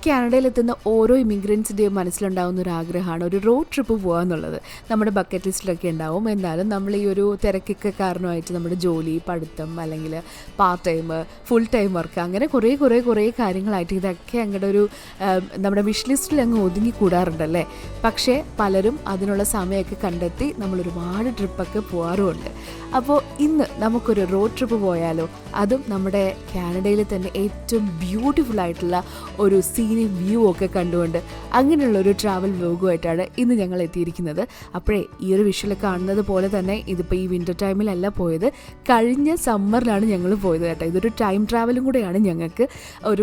കാനഡയിലെത്തുന്ന ഓരോ ഇമിഗ്രൻസിൻ്റെയും മനസ്സിലുണ്ടാകുന്ന ഒരു ആഗ്രഹമാണ് ഒരു റോഡ് ട്രിപ്പ് പോകുക എന്നുള്ളത്. നമ്മുടെ ബക്കറ്റ് ലിസ്റ്റിലൊക്കെ ഉണ്ടാവും. എന്നാലും നമ്മൾ ഈ ഒരു തിരക്കൊക്കെ കാരണമായിട്ട് നമ്മുടെ ജോലി, പഠിത്തം, അല്ലെങ്കിൽ part time, full time work, അങ്ങനെ കുറേ കാര്യങ്ങളായിട്ട് ഇതൊക്കെ അങ്ങോട്ട് ഒരു നമ്മുടെ വിഷ് ലിസ്റ്റിൽ അങ്ങ് ഒതുങ്ങിക്കൂടാറുണ്ടല്ലേ. പക്ഷേ പലരും അതിനുള്ള സമയമൊക്കെ കണ്ടെത്തി നമ്മൾ ഒരുപാട് ട്രിപ്പൊക്കെ പോകാറുമുണ്ട്. അപ്പോൾ ഇന്ന് നമുക്കൊരു റോഡ് ട്രിപ്പ് പോയാലോ? അതും നമ്മുടെ കാനഡയിൽ തന്നെ ഏറ്റവും ബ്യൂട്ടിഫുൾ ആയിട്ടുള്ള ഒരു സീനിക് വ്യൂ ഒക്കെ കണ്ടുകൊണ്ട് അങ്ങനെയുള്ള ഒരു ട്രാവൽ വ്ലോഗുമായിട്ടാണ് ഇന്ന് ഞങ്ങൾ എത്തിയിരിക്കുന്നത്. അപ്പോഴേ ഈ ഒരു വിഷ്വൽ കാണുന്നത് പോലെ തന്നെ ഇതിപ്പോൾ ഈ വിൻ്റർ ടൈമിലല്ല പോയത്, കഴിഞ്ഞ സമ്മറിലാണ് ഞങ്ങൾ പോയത് കേട്ടോ. ഇതൊരു ടൈം ട്രാവലും കൂടെയാണ് ഞങ്ങൾക്ക്.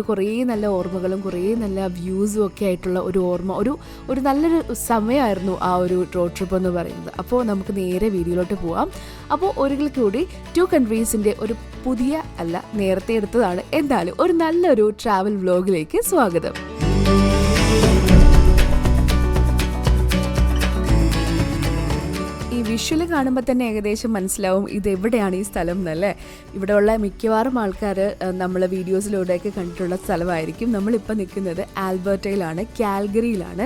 കുറേ നല്ല ഓർമ്മകളും കുറേ നല്ല വ്യൂസും ഒക്കെ ആയിട്ടുള്ള ഒരു ഓർമ്മ, ഒരു നല്ലൊരു സമയമായിരുന്നു ആ ഒരു റോഡ് ട്രിപ്പ് എന്ന് പറയുന്നത്. അപ്പോൾ നമുക്ക് നേരെ വീഡിയോയിലോട്ട് പോവാം. അപ്പോൾ ഒരിക്കൽ കൂടി ടു കൺട്രീസിൻ്റെ ഒരു പുതിയ നേരത്തെ എടുത്തതാണ്, എന്തായാലും ഒരു നല്ലൊരു ട്രാവൽ വ്ലോഗിലേക്ക് സ്വാഗതം. ഈ വിഷ്വൽ കാണുമ്പോൾ തന്നെ ഏകദേശം മനസ്സിലാവും ഇതെവിടെയാണ് ഈ സ്ഥലം എന്നല്ലേ. ഇവിടെയുള്ള മിക്കവാറും ആൾക്കാർ നമ്മൾ വീഡിയോസിലൂടെയൊക്കെ കണ്ടിട്ടുള്ള സ്ഥലമായിരിക്കും. നമ്മളിപ്പോൾ നിൽക്കുന്നത് ആൽബർട്ടയിലാണ്, കാൽഗറിയിലാണ്.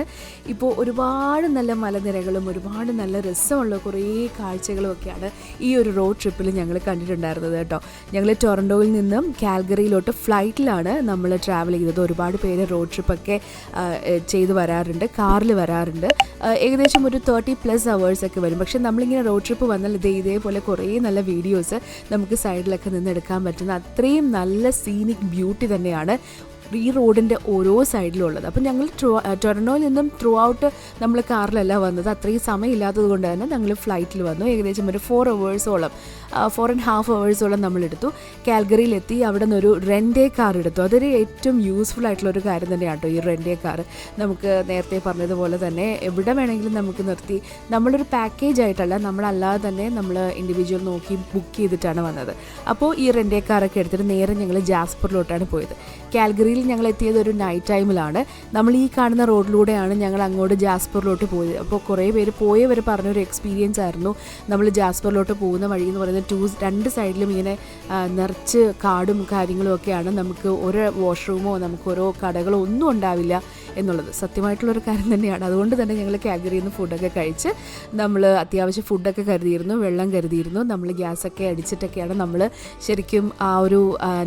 ഇപ്പോൾ ഒരുപാട് നല്ല മലനിരകളും ഒരുപാട് നല്ല രസമുള്ള കുറേ കാഴ്ചകളും ഒക്കെയാണ് ഈ ഒരു റോഡ് ട്രിപ്പിൽ ഞങ്ങൾ കണ്ടിട്ടുണ്ടായിരുന്നത് കേട്ടോ. ഞങ്ങൾ ടൊറൻറ്റോയിൽ നിന്നും കാൽഗറിയിലോട്ട് ഫ്ലൈറ്റിലാണ് നമ്മൾ ട്രാവൽ ചെയ്തത്. ഒരുപാട് പേര് റോഡ് ട്രിപ്പൊക്കെ ചെയ്ത് വരാറുണ്ട്, കാറിൽ വരാറുണ്ട്. ഏകദേശം ഒരു 30+ അവേഴ്സൊക്കെ വരും. പക്ഷെ നമ്മളിങ്ങനെ റോഡ് ട്രിപ്പ് വന്നാൽ ഇതേപോലെ കുറേ നല്ല വീഡിയോസ് നമുക്ക് സൈഡിലൊക്കെ നിന്ന് എടുക്കാൻ പറ്റുന്ന അത്രയും നല്ല സീനിക് ബ്യൂട്ടി തന്നെയാണ് ഈ റോഡിൻ്റെ ഓരോ സൈഡിലും ഉള്ളത്. അപ്പം ഞങ്ങൾ ടൊറൻറ്റോയിൽ നിന്നും ത്രൂ ഔട്ട് നമ്മൾ കാറിലല്ല വന്നത്. അത്രയും സമയമില്ലാത്തത് കൊണ്ട് തന്നെ ഞങ്ങൾ ഫ്ലൈറ്റിൽ വന്നു. ഏകദേശം ഒരു 4.5 അവേഴ്സോളം നമ്മളെടുത്തു. കാൽഗറിയിലെത്തി. അവിടെ നിന്നൊരു റെൻ്റേ കാർ എടുത്തു. അതൊരു ഏറ്റവും യൂസ്ഫുൾ ആയിട്ടുള്ളൊരു കാര്യം തന്നെയാണ് കേട്ടോ ഈ റെൻ്റേ കാർ. നമുക്ക് നേരത്തെ പറഞ്ഞതുപോലെ തന്നെ എവിടെ വേണമെങ്കിലും നമുക്ക് നിർത്തി, നമ്മളൊരു പാക്കേജ് ആയിട്ടല്ല, നമ്മളല്ലാതെ തന്നെ നമ്മൾ ഇൻഡിവിജ്വൽ നോക്കി ബുക്ക് ചെയ്തിട്ടാണ് വന്നത്. അപ്പോൾ ഈ റെൻ്റേ കാറൊക്കെ എടുത്തിട്ട് നേരെ ഞങ്ങൾ ജാസ്പറിലോട്ടാണ് പോയത്. കാൽഗറിയിൽ ഞങ്ങൾ എത്തിയത് ഒരു നൈറ്റ് ടൈമിലാണ്. നമ്മൾ ഈ കാണുന്ന റോഡിലൂടെയാണ് ഞങ്ങൾ അങ്ങോട്ട് ജാസ്പറിലോട്ട് പോയത്. അപ്പോൾ കുറേ പേര് പോയവർ പറഞ്ഞൊരു എക്സ്പീരിയൻസ് ആയിരുന്നു. നമ്മൾ ജാസ്പറിലോട്ട് പോകുന്ന വഴി എന്ന് പറയുന്നത് രണ്ട് സൈഡിലും ഇങ്ങനെ നിറച്ച് കാടും കാര്യങ്ങളും ഒക്കെയാണ്. നമുക്ക് ഒരു വാഷ്റൂമോ നമുക്ക് ഓരോ കടകളോ ഒന്നും ഉണ്ടാവില്ല എന്നുള്ളത് സത്യമായിട്ടുള്ളൊരു കാര്യം തന്നെയാണ്. അതുകൊണ്ട് തന്നെ ഞങ്ങൾ കാൽഗറിയിൽ നിന്ന് ഫുഡൊക്കെ കഴിച്ച് നമ്മൾ അത്യാവശ്യം ഫുഡൊക്കെ കരുതിയിരുന്നു, വെള്ളം കരുതിയിരുന്നു. നമ്മൾ ഗ്യാസൊക്കെ അടിച്ചിട്ടൊക്കെയാണ് നമ്മൾ ശരിക്കും ആ ഒരു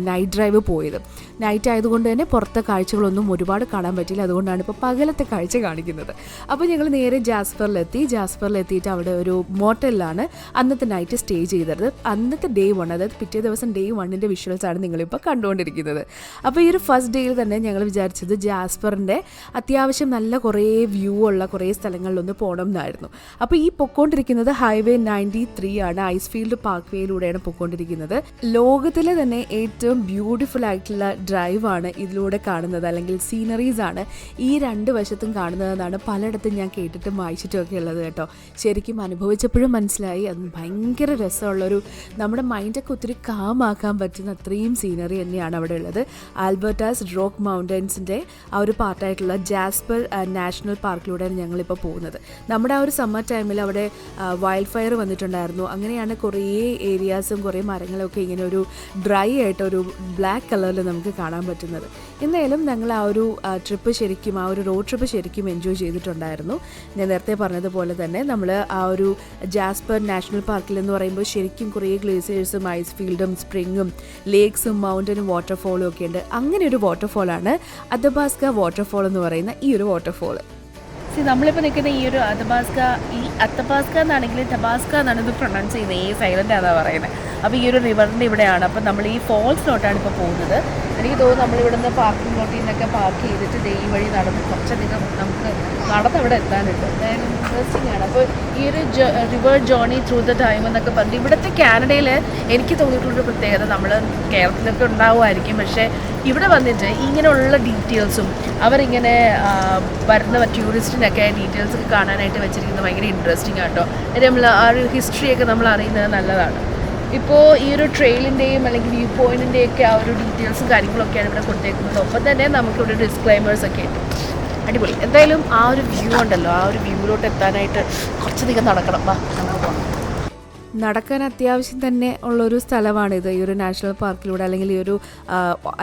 നൈറ്റ് ഡ്രൈവ് പോയത്. നൈറ്റ് ആയതുകൊണ്ട് തന്നെ പുറത്തെ കാഴ്ചകളൊന്നും ഒരുപാട് കാണാൻ പറ്റില്ല. അതുകൊണ്ടാണ് ഇപ്പോൾ പകലത്തെ കാഴ്ച കാണിക്കുന്നത്. അപ്പോൾ ഞങ്ങൾ നേരെ ജാസ്പറിലെത്തിയിട്ട് അവിടെ ഒരു മോട്ടലിലാണ് അന്നത്തെ നൈറ്റ് സ്റ്റേ ചെയ്തത്. അന്നത്തെ ഡേ 1, അതായത് പിറ്റേ ദിവസം ഡേ 1ൻ്റെ വിഷ്വൽസാണ് നിങ്ങളിപ്പോൾ കണ്ടുകൊണ്ടിരിക്കുന്നത്. അപ്പോൾ ഈ ഒരു ഫസ്റ്റ് ഡേയിൽ തന്നെ ഞങ്ങൾ വിചാരിച്ചത് ജാസ്പറിൻ്റെ അത്യാവശ്യം നല്ല കുറേ വ്യൂ ഉള്ള കുറേ സ്ഥലങ്ങളിലൊന്ന് പോകണം എന്നായിരുന്നു. അപ്പോൾ ഈ പൊയ്ക്കൊണ്ടിരിക്കുന്നത് ഹൈവേ 93 ആണ്. ഐസ് ഫീൽഡ് പാർക്ക് വേയിലൂടെയാണ് പൊയ്ക്കൊണ്ടിരിക്കുന്നത്. ലോകത്തിലെ തന്നെ ഏറ്റവും ബ്യൂട്ടിഫുൾ ആയിട്ടുള്ള ഡ്രൈവാണ് ഇതിലൂടെ കാണുന്നത്, അല്ലെങ്കിൽ സീനറീസ് ആണ് ഈ രണ്ട് വശത്തും കാണുന്നതെന്നാണ് പലയിടത്തും ഞാൻ കേട്ടിട്ടും വായിച്ചിട്ടും ഒക്കെ ഉള്ളത് കേട്ടോ. ശരിക്കും അനുഭവിച്ചപ്പോഴും മനസ്സിലായി അത് ഭയങ്കര രസമുള്ളൊരു, നമ്മുടെ മൈൻഡൊക്കെ ഒത്തിരി കാമാക്കാൻ പറ്റുന്ന അത്രയും സീനറി തന്നെയാണ് അവിടെ ഉള്ളത്. ആൽബർട്ടാസ് റോക്ക് മൗണ്ടൻസിൻ്റെ ആ ഒരു പാർട്ടായിട്ടുള്ള ജാസ്പർ നാഷണൽ പാർക്കിലൂടെയാണ് ഞങ്ങളിപ്പോൾ പോകുന്നത്. നമ്മുടെ ആ ഒരു സമ്മർ ടൈമിൽ അവിടെ വൈൽഡ് ഫയർ വന്നിട്ടുണ്ടായിരുന്നു. അങ്ങനെയാണ് കുറേ ഏരിയാസും കുറേ മരങ്ങളൊക്കെ ഇങ്ങനെ ഒരു ഡ്രൈ ആയിട്ട് ഒരു ബ്ലാക്ക് കളറിൽ നമുക്ക് കാണാൻ പറ്റുന്നത്. എന്തായാലും ഞങ്ങൾ ആ ഒരു ട്രിപ്പ് ശരിക്കും, ആ ഒരു റോഡ് ട്രിപ്പ് ശരിക്കും എൻജോയ് ചെയ്തിട്ടുണ്ടായിരുന്നു. ഞാൻ നേരത്തെ പറഞ്ഞതുപോലെ തന്നെ നമ്മൾ ആ ഒരു ജാസ്പർ നാഷണൽ പാർക്കിൽ എന്ന് പറയുമ്പോൾ ശരിക്കും കുറേ ഗ്ലേസിയേഴ്സും ഐസ് ഫീൽഡും സ്പ്രിങ്ങും ലേക്സും മൗണ്ടനും വാട്ടർഫോളും ഒക്കെ ഉണ്ട്. അങ്ങനെ ഒരു വാട്ടർഫോളാണ് അഥബാസ്ക വാട്ടർഫോൾ എന്ന് പറയുന്ന ഈ ഒരു വാട്ടർഫോൾ. നമ്മളിപ്പോൾ നിൽക്കുന്ന ഈ ഒരു അത്തബാസ്ക എന്നാണെങ്കിൽ ടബാസ്ക എന്നാണ് ഇത് പ്രൊണൗൺസ് ചെയ്യുന്നത്. ഈ സൈലൻ്റ് ആണെന്നാണ് പറയുന്നത്. അപ്പോൾ ഈ ഒരു റിവറിൻ്റെ ഇവിടെയാണ്. അപ്പോൾ നമ്മൾ ഈ ഫോൾസിലോട്ടാണ് ഇപ്പോൾ പോകുന്നത്. എനിക്ക് തോന്നുന്നു നമ്മളിവിടുന്ന് പാർക്കിംഗ് ലോട്ടിൽ നിന്നൊക്കെ പാർക്ക് ചെയ്തിട്ട് ഈ വഴി നടന്ന് കുറച്ചധികം നമുക്ക് നടന്നവിടെ എത്താനുണ്ട്. എന്തായാലും ഇൻട്രസ്റ്റിംഗ് ആണ്. അപ്പോൾ ഈ ഒരു river journey through the time എന്നൊക്കെ പറഞ്ഞിട്ട് ഇവിടുത്തെ കാനഡയിൽ എനിക്ക് തോന്നിയിട്ടുള്ളൊരു പ്രത്യേകത, നമ്മൾ കേരളത്തിലൊക്കെ ഉണ്ടാവുമായിരിക്കും, പക്ഷേ ഇവിടെ വന്നിട്ട് ഇങ്ങനെയുള്ള ഡീറ്റെയിൽസും അവരിങ്ങനെ വരുന്ന ടൂറിസ്റ്റിനൊക്കെ ഡീറ്റെയിൽസ് ഒക്കെ കാണാനായിട്ട് വെച്ചിരിക്കുന്നത് ഭയങ്കര ഇൻട്രസ്റ്റിംഗ് ആട്ടോ. നമ്മൾ ആ ഒരു ഹിസ്റ്ററിയൊക്കെ നമ്മൾ അറിയുന്നത് നല്ലതാണ്. ഇപ്പോൾ ഈ ഒരു ട്രെയിലിൻ്റെയും അല്ലെങ്കിൽ വ്യൂ പോയിൻറ്റിൻ്റെയൊക്കെ ആ ഒരു ഡീറ്റെയിൽസും കാര്യങ്ങളൊക്കെയാണ് ഇവിടെ കൊടുത്തേക്കുന്നത്. ഒപ്പം തന്നെ നമുക്കിവിടെ ഡിസ്ക്ലൈമേഴ്സൊക്കെ ഉണ്ട്. അടിപൊളി. എന്തായാലും ആ ഒരു വ്യൂ ഉണ്ടല്ലോ, ആ ഒരു വ്യൂവിലോട്ട് എത്താനായിട്ട് കുറച്ചധികം നടക്കണം. നമുക്ക് പോകാം. നടക്കാൻ അത്യാവശ്യം തന്നെ ഉള്ളൊരു സ്ഥലമാണിത്. ഈ ഒരു നാഷണൽ പാർക്കിലൂടെ അല്ലെങ്കിൽ ഈ ഒരു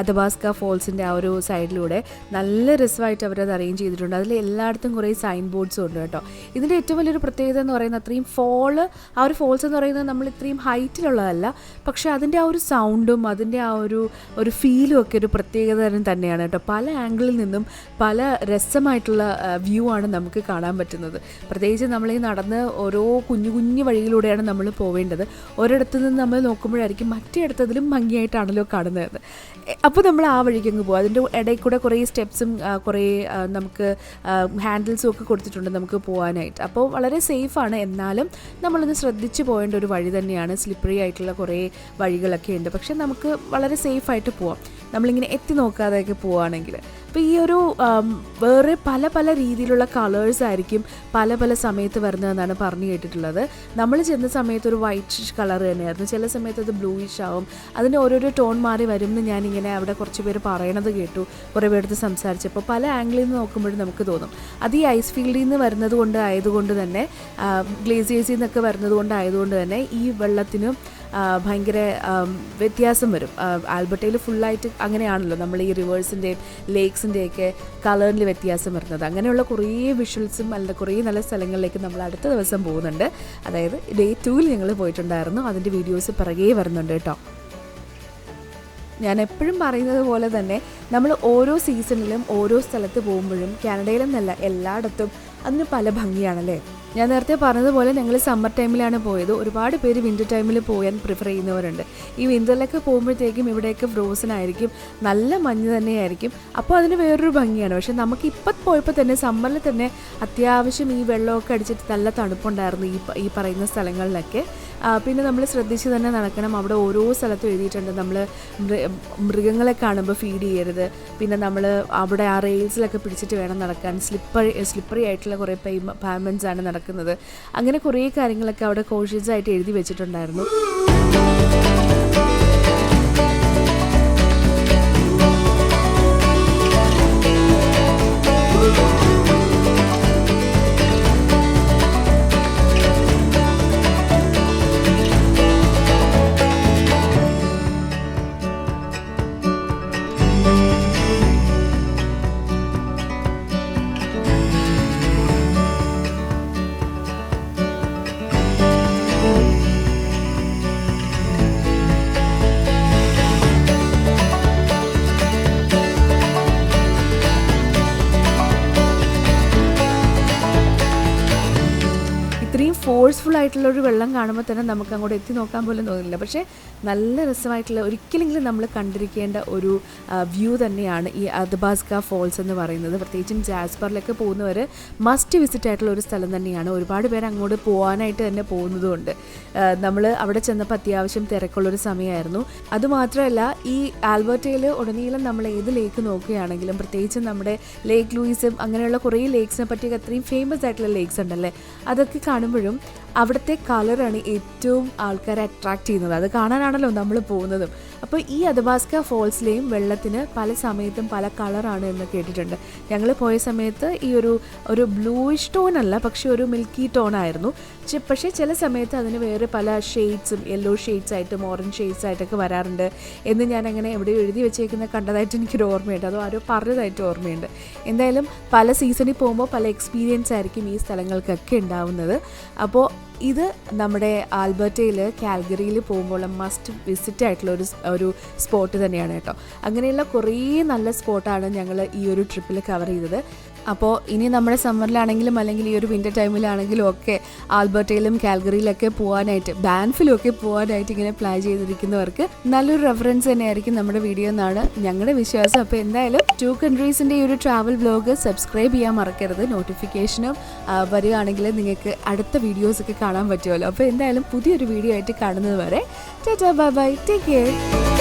അതബാസ്ക ഫോൾസിൻ്റെ ആ ഒരു സൈഡിലൂടെ നല്ല രസമായിട്ട് അവരത് അറേഞ്ച് ചെയ്തിട്ടുണ്ട്. അതിൽ എല്ലായിടത്തും കുറേ സൈൻ ബോർഡ്സും ഉണ്ട് കേട്ടോ. ഇതിൻ്റെ ഏറ്റവും വലിയൊരു പ്രത്യേകത എന്ന് പറയുന്നത് അത്രയും ആ ഒരു ഫോൾസ് എന്ന് പറയുന്നത് നമ്മൾ ഇത്രയും ഹൈറ്റിലുള്ളതല്ല, പക്ഷേ അതിൻ്റെ ആ ഒരു സൗണ്ടും അതിൻ്റെ ആ ഒരു ഫീലും ഒക്കെ ഒരു പ്രത്യേകത തന്നെയാണ് കേട്ടോ. പല ആംഗിളിൽ നിന്നും പല രസമായിട്ടുള്ള വ്യൂ ആണ് നമുക്ക് കാണാൻ പറ്റുന്നത്. പ്രത്യേകിച്ച് നമ്മളീ നടന്ന് ഓരോ കുഞ്ഞു കുഞ്ഞു വഴിയിലൂടെയാണ് നമ്മൾ പോവേണ്ടത്. ഒരിടത്തു നിന്ന് നമ്മൾ നോക്കുമ്പോഴായിരിക്കും മറ്റേ ഇടത്തതിലും ഭംഗിയായിട്ടാണല്ലോ കാണുന്നത്. അപ്പോൾ നമ്മൾ ആ വഴിക്ക് അങ്ങ് പോകും. അതിൻ്റെ ഇടയിൽ കൂടെ കുറേ സ്റ്റെപ്സും കുറേ നമുക്ക് ഹാൻഡിൽസും ഒക്കെ കൊടുത്തിട്ടുണ്ട് നമുക്ക് പോകാനായിട്ട്. അപ്പോൾ വളരെ സേഫാണ്. എന്നാലും നമ്മളൊന്ന് ശ്രദ്ധിച്ച് പോകേണ്ട ഒരു വഴി തന്നെയാണ്. സ്ലിപ്പറി ആയിട്ടുള്ള കുറേ വഴികളൊക്കെ ഉണ്ട്. പക്ഷെ നമുക്ക് വളരെ സേഫായിട്ട് പോവാം നമ്മളിങ്ങനെ എത്തി നോക്കാതെയൊക്കെ പോവുകയാണെങ്കിൽ. അപ്പോൾ ഈ ഒരു വേറെ പല പല രീതിയിലുള്ള കളേഴ്സ് ആയിരിക്കും പല പല സമയത്ത് വരുന്നതെന്നാണ് പറഞ്ഞു കേട്ടിട്ടുള്ളത്. നമ്മൾ ചെന്ന സമയത്ത് ഒരു വൈറ്റിഷ് കളർ തന്നെയായിരുന്നു. ചില സമയത്ത് അത് ബ്ലൂയിഷ് ആവും. അതിൻ്റെ ഓരോരോ ടോൺ മാറി വരും എന്ന് ഞാനിങ്ങനെ അവിടെ കുറച്ച് പേര് പറയണത് കേട്ടു. കുറേ പേരെടുത്ത് സംസാരിച്ചപ്പോൾ പല ആംഗിളിൽ നിന്ന് നോക്കുമ്പോഴും നമുക്ക് തോന്നും അത് ഈ ഐസ് ഫീൽഡിൽ നിന്ന് വരുന്നത് കൊണ്ട് ആയതുകൊണ്ട് തന്നെ, ഗ്ലേസിയേഴ്സിൽ നിന്നൊക്കെ വരുന്നത് കൊണ്ടായതുകൊണ്ട് തന്നെ ഈ വെള്ളത്തിന് ഭയങ്കര വ്യത്യാസം വരും. ആൽബർട്ടയിൽ ഫുള്ളായിട്ട് അങ്ങനെയാണല്ലോ നമ്മൾ ഈ റിവേഴ്സിൻ്റെയും ലേക്സിൻ്റെയൊക്കെ കളറിൽ വ്യത്യാസം വരുന്നത്. അങ്ങനെയുള്ള കുറേ വിഷ്വൽസും അല്ല കുറേ നല്ല സ്ഥലങ്ങളിലേക്ക് നമ്മൾ അടുത്ത ദിവസം പോകുന്നുണ്ട്. അതായത് Day 2 ഞങ്ങൾ പോയിട്ടുണ്ടായിരുന്നു. അതിൻ്റെ വീഡിയോസ് പിറകെ വരുന്നുണ്ട് കേട്ടോ. ഞാൻ എപ്പോഴും പറയുന്നത് പോലെ തന്നെ നമ്മൾ ഓരോ സീസണിലും ഓരോ സ്ഥലത്ത് പോകുമ്പോഴും കാനഡയിലെന്നല്ല എല്ലായിടത്തും അതിന് പല ഭംഗിയാണല്ലേ. ഞാൻ നേരത്തെ പറഞ്ഞതുപോലെ ഞങ്ങൾ സമ്മർ ടൈമിലാണ് പോയത്. ഒരുപാട് പേര് വിൻ്റർ ടൈമിൽ പോകാൻ പ്രിഫർ ചെയ്യുന്നവരുണ്ട്. ഈ വിൻ്ററിലൊക്കെ പോകുമ്പോഴത്തേക്കും ഇവിടെയൊക്കെ ഫ്രോസൺ ആയിരിക്കും, നല്ല മഞ്ഞ് തന്നെയായിരിക്കും. അപ്പോൾ അതിന് വേറൊരു ഭംഗിയാണ്. പക്ഷെ നമുക്ക് ഇപ്പം പോയപ്പോൾ തന്നെ സമ്മറിൽ തന്നെ അത്യാവശ്യം ഈ വെള്ളമൊക്കെ അടിച്ചിട്ട് നല്ല തണുപ്പുണ്ടായിരുന്നു ഈ പറയുന്ന സ്ഥലങ്ങളിലൊക്കെ. പിന്നെ നമ്മൾ ശ്രദ്ധിച്ച് തന്നെ നടക്കണം. അവിടെ ഓരോ സ്ഥലത്തും എഴുതിയിട്ടുണ്ട് നമ്മൾ മൃഗങ്ങളെ കാണുമ്പോൾ ഫീഡ് ചെയ്യരുത്. പിന്നെ നമ്മൾ അവിടെ ആ റെയിൽസിലൊക്കെ പിടിച്ചിട്ട് വേണം നടക്കാൻ. സ്ലിപ്പറി ആയിട്ടുള്ള കുറേ പേയ്മെൻറ്റ്സ് ആണ് നടക്കുന്നത്. അങ്ങനെ കുറേ കാര്യങ്ങളൊക്കെ അവിടെ കോഷ്യസ് ആയിട്ട് എഴുതി വെച്ചിട്ടുണ്ടായിരുന്നു. ഫോഴ്സ്ഫുൾ ആയിട്ടുള്ളൊരു വെള്ളം കാണുമ്പോൾ തന്നെ നമുക്ക് അങ്ങോട്ട് എത്തി നോക്കാൻ പോലും തോന്നില്ല. പക്ഷേ നല്ല രസമായിട്ടുള്ള ഒരിക്കലെങ്കിലും നമ്മൾ കണ്ടിരിക്കേണ്ട ഒരു വ്യൂ തന്നെയാണ് ഈ അതബാസ്ക ഫോൾസ് എന്ന് പറയുന്നത്. പ്രത്യേകിച്ചും ജാസ്പറിലൊക്കെ പോകുന്നവർ മസ്റ്റ് വിസിറ്റ് ആയിട്ടുള്ള ഒരു സ്ഥലം തന്നെയാണ്. ഒരുപാട് പേര് അങ്ങോട്ട് പോകാനായിട്ട് തന്നെ പോകുന്നതുകൊണ്ട് നമ്മൾ അവിടെ ചെന്നപ്പോൾ അത്യാവശ്യം തിരക്കുള്ളൊരു സമയമായിരുന്നു. അതുമാത്രമല്ല ഈ ആൽബർട്ടയിൽ ഉടനീളം നമ്മൾ ഏത് ലേക്ക് നോക്കുകയാണെങ്കിലും പ്രത്യേകിച്ചും നമ്മുടെ ലേക്ക് ലൂയിസും അങ്ങനെയുള്ള കുറേ ലേക്സിനെ പറ്റിയൊക്കെ അത്രയും ഫേമസ് ആയിട്ടുള്ള ലേക്സ് ഉണ്ടല്ലേ, അതൊക്കെ കാണുമ്പോഴും അവിടുത്തെ കളറാണ് ഏറ്റവും ആൾക്കാരെ അട്രാക്റ്റ് ചെയ്യുന്നത്. അത് കാണാനാണല്ലോ നമ്മൾ പോകുന്നതും. അപ്പോൾ ഈ അതബാസ്ക ഫോൾസിലെയും വെള്ളത്തിന് പല സമയത്തും പല കളറാണ് എന്ന് കേട്ടിട്ടുണ്ട്. ഞങ്ങൾ പോയ സമയത്ത് ഈ ഒരു ബ്ലൂയിഷ് ടോൺ അല്ല, പക്ഷേ ഒരു മിൽക്കി ടോൺ ആയിരുന്നു. പക്ഷേ ചില സമയത്ത് അതിന് വേറെ പല ഷെയ്ഡ്സും യെല്ലോ ഷെയ്ഡ്സ് ആയിട്ടും ഓറഞ്ച് ഷെയ്ഡ്സ് ആയിട്ടൊക്കെ വരാറുണ്ട് എന്ന് ഞാൻ അങ്ങനെ എവിടെയോ എഴുതി വെച്ചേക്കുന്ന കണ്ടതായിട്ട് എനിക്കൊരു ഓർമ്മയുണ്ട്. അതോ ആരോ പറഞ്ഞതായിട്ട് ഓർമ്മയുണ്ട്. എന്തായാലും പല സീസണിൽ പോകുമ്പോൾ പല എക്സ്പീരിയൻസ് ആയിരിക്കും ഈ സ്ഥലങ്ങൾക്കൊക്കെ ഉണ്ടാവുന്നത്. അപ്പോൾ ഇത് നമ്മുടെ ആൽബർട്ടയിൽ കാൽഗറിയിൽ പോകുമ്പോൾ മസ്റ്റ് വിസിറ്റ് ആയിട്ടുള്ള ഒരു സ്പോട്ട് തന്നെയാണ് കേട്ടോ. അങ്ങനെയുള്ള കുറേ നല്ല സ്പോട്ടാണ് ഞങ്ങൾ ഈ ഒരു ട്രിപ്പിൽ കവർ ചെയ്തത്. അപ്പോൾ ഇനി നമ്മുടെ സമ്മറിലാണെങ്കിലും അല്ലെങ്കിൽ ഈ ഒരു വിൻ്റർ ടൈമിലാണെങ്കിലും ഒക്കെ ആൽബർട്ടയിലും കാൽഗറിയിലൊക്കെ പോകാനായിട്ട് ബാൻഫിലും ഒക്കെ പോകാനായിട്ട് ഇങ്ങനെ പ്ലാൻ ചെയ്തിരിക്കുന്നവർക്ക് നല്ലൊരു റെഫറൻസ് തന്നെയായിരിക്കും നമ്മുടെ വീഡിയോ എന്നാണ് ഞങ്ങളുടെ വിശ്വാസം. അപ്പോൾ എന്തായാലും 2 കൺട്രീസിൻ്റെ ഈ ഒരു ട്രാവൽ വ്ലോഗ് സബ്സ്ക്രൈബ് ചെയ്യാൻ മറക്കരുത്. നോട്ടിഫിക്കേഷനും വരികയാണെങ്കിൽ നിങ്ങൾക്ക് അടുത്ത വീഡിയോസൊക്കെ കാണാൻ പറ്റുമല്ലോ. അപ്പോൾ എന്തായാലും പുതിയൊരു വീഡിയോ ആയിട്ട് കാണുന്നത് വരെ tata bye bye, take care.